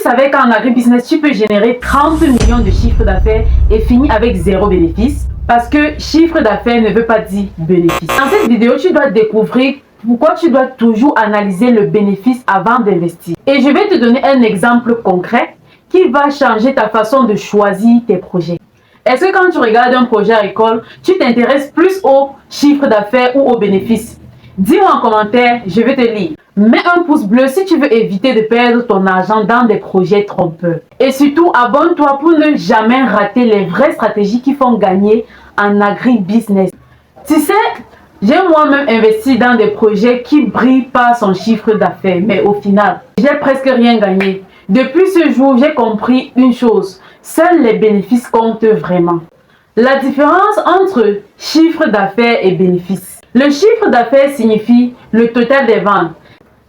savais qu'en agribusiness, tu peux générer 30 millions de chiffre d'affaires et finir avec zéro bénéfice? Parce que chiffre d'affaires ne veut pas dire bénéfice. Dans cette vidéo, tu dois découvrir pourquoi tu dois toujours analyser le bénéfice avant d'investir. Et je vais te donner un exemple concret qui va changer ta façon de choisir tes projets. Est-ce que quand tu regardes un projet agricole, tu t'intéresses plus au chiffre d'affaires ou au bénéfice? Dis-moi en commentaire, je vais te lire. Mets un pouce bleu si tu veux éviter de perdre ton argent dans des projets trompeurs. Et surtout, abonne-toi pour ne jamais rater les vraies stratégies qui font gagner en agri-business. Tu sais, j'ai moi-même investi dans des projets qui brillent par son chiffre d'affaires, mais au final, j'ai presque rien gagné. Depuis ce jour, j'ai compris une chose, seuls les bénéfices comptent vraiment. La différence entre chiffre d'affaires et bénéfice. Le chiffre d'affaires signifie le total des ventes,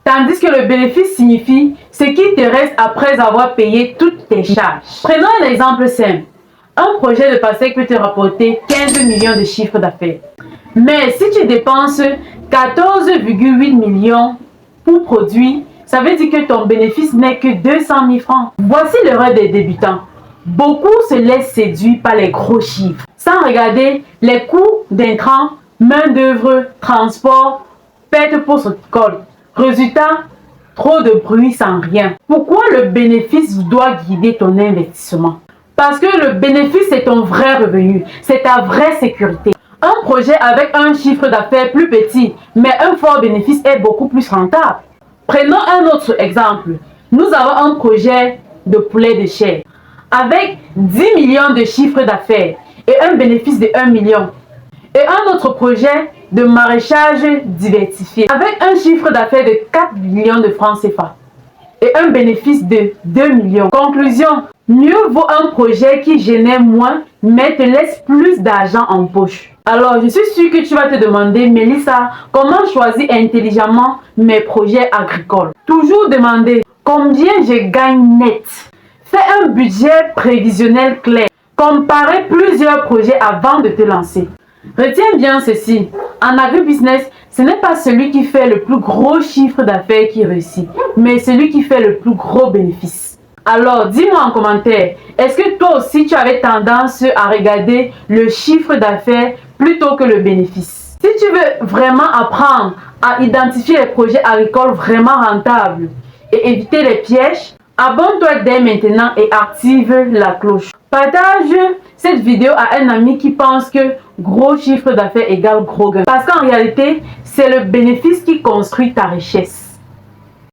tandis que le bénéfice signifie ce qui te reste après avoir payé toutes tes charges. Prenons un exemple simple. Un projet de pastèque peut te rapporter 15 millions de chiffre d'affaires. Mais si tu dépenses 14,8 millions pour produire, ça veut dire que ton bénéfice n'est que 200 000 francs. Voici l'erreur des débutants. Beaucoup se laissent séduire par les gros chiffres, sans regarder les coûts d'intrants, main-d'œuvre, transport, perte post-récolte. Résultat, trop de bruit sans rien. Pourquoi le bénéfice doit guider ton investissement? Parce que le bénéfice, c'est ton vrai revenu, c'est ta vraie sécurité. Un projet avec un chiffre d'affaires plus petit, mais un fort bénéfice est beaucoup plus rentable. Prenons un autre exemple. Nous avons un projet de poulet de chair avec 10 millions de chiffre d'affaires et un bénéfice de 1 million. Et un autre projet de maraîchage diversifié avec un chiffre d'affaires de 4 millions de francs CFA et un bénéfice de 2 millions. Conclusion, mieux vaut un projet qui génère moins mais te laisse plus d'argent en poche. Alors, je suis sûre que tu vas te demander, Mélissa, comment choisir intelligemment mes projets agricoles? Toujours demander combien je gagne net. Fais un budget prévisionnel clair. Comparer plusieurs projets avant de te lancer. Retiens bien ceci, en agribusiness, ce n'est pas celui qui fait le plus gros chiffre d'affaires qui réussit, mais celui qui fait le plus gros bénéfice. Alors, dis-moi en commentaire, est-ce que toi aussi tu avais tendance à regarder le chiffre d'affaires plutôt que le bénéfice? Si tu veux vraiment apprendre à identifier les projets agricoles vraiment rentables et éviter les pièges, abonne-toi dès maintenant et active la cloche. Partage cette vidéo à un ami qui pense que gros chiffre d'affaires égale gros gain. Parce qu'en réalité, c'est le bénéfice qui construit ta richesse.